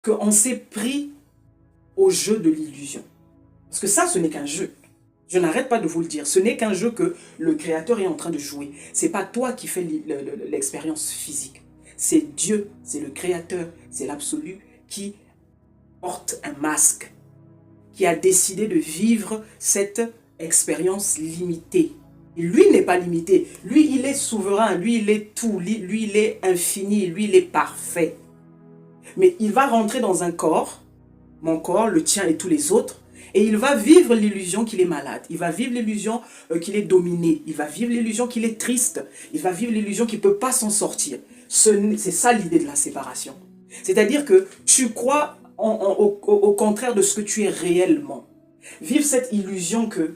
qu'on s'est pris au jeu de l'illusion. Parce que ça, ce n'est qu'un jeu. Je n'arrête pas de vous le dire. Ce n'est qu'un jeu que le Créateur est en train de jouer. Ce n'est pas toi qui fais l'expérience physique. C'est Dieu, c'est le Créateur, c'est l'absolu qui porte un masque, qui a décidé de vivre cette expérience limitée. Et lui n'est pas limité. Lui, il est souverain. Lui, il est tout. Lui, il est infini. Lui, il est parfait. Mais il va rentrer dans un corps, mon corps, le tien et tous les autres, et il va vivre l'illusion qu'il est malade. Il va vivre l'illusion qu'il est dominé. Il va vivre l'illusion qu'il est triste. Il va vivre l'illusion qu'il ne peut pas s'en sortir. C'est ça l'idée de la séparation. C'est-à-dire que tu crois au contraire de ce que tu es réellement. Vivre cette illusion que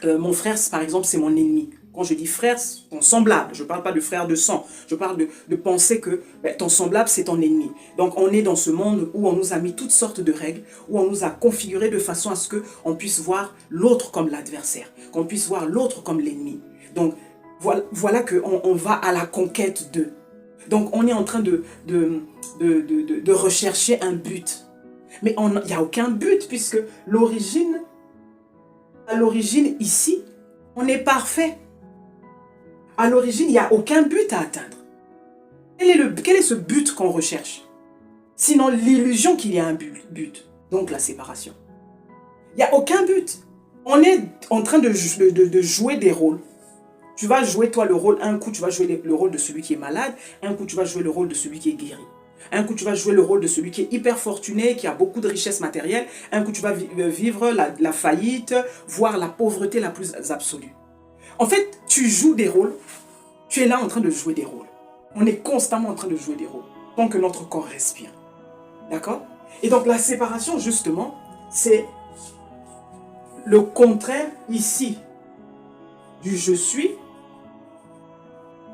mon frère, par exemple, c'est mon ennemi. Quand je dis frère, ton semblable, je ne parle pas de frère de sang, je parle de penser que ton semblable, c'est ton ennemi. Donc on est dans ce monde où on nous a mis toutes sortes de règles, où on nous a configuré de façon à ce qu'on puisse voir l'autre comme l'adversaire, qu'on puisse voir l'autre comme l'ennemi. Donc voilà qu'on va à la conquête d'eux. Donc on est en train de rechercher un but. Mais il n'y a aucun but puisque à l'origine ici, on est parfait. À l'origine, il n'y a aucun but à atteindre. Quel est ce but qu'on recherche? Sinon l'illusion qu'il y a un but, donc la séparation. Il n'y a aucun but. On est en train de jouer des rôles. Tu vas jouer toi le rôle, un coup tu vas jouer le rôle de celui qui est malade, un coup tu vas jouer le rôle de celui qui est guéri. Un coup tu vas jouer le rôle de celui qui est hyper fortuné, qui a beaucoup de richesses matérielles, un coup tu vas vivre la faillite, voire la pauvreté la plus absolue. En fait, tu joues des rôles, tu es là en train de jouer des rôles. On est constamment en train de jouer des rôles, tant que notre corps respire. D'accord? Et donc la séparation, justement, c'est le contraire ici du je suis.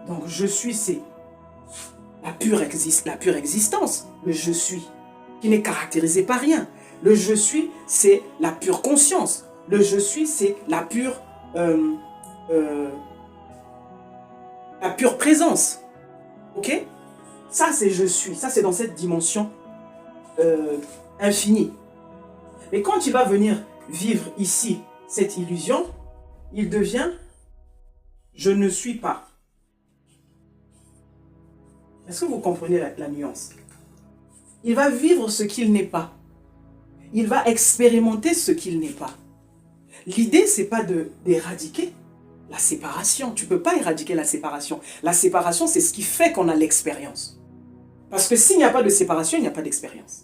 Donc je suis, c'est la pure existence, le je suis, qui n'est caractérisé par rien. Le je suis, c'est la pure conscience. Le je suis, c'est la pure présence. Ok? Ça, c'est je suis. Ça, c'est dans cette dimension infinie. Mais quand il va venir vivre ici cette illusion, il devient je ne suis pas. Est-ce que vous comprenez la nuance? Il va vivre ce qu'il n'est pas. Il va expérimenter ce qu'il n'est pas. L'idée, ce n'est pas d'éradiquer la séparation. Tu ne peux pas éradiquer la séparation. La séparation, c'est ce qui fait qu'on a l'expérience. Parce que s'il n'y a pas de séparation, il n'y a pas d'expérience.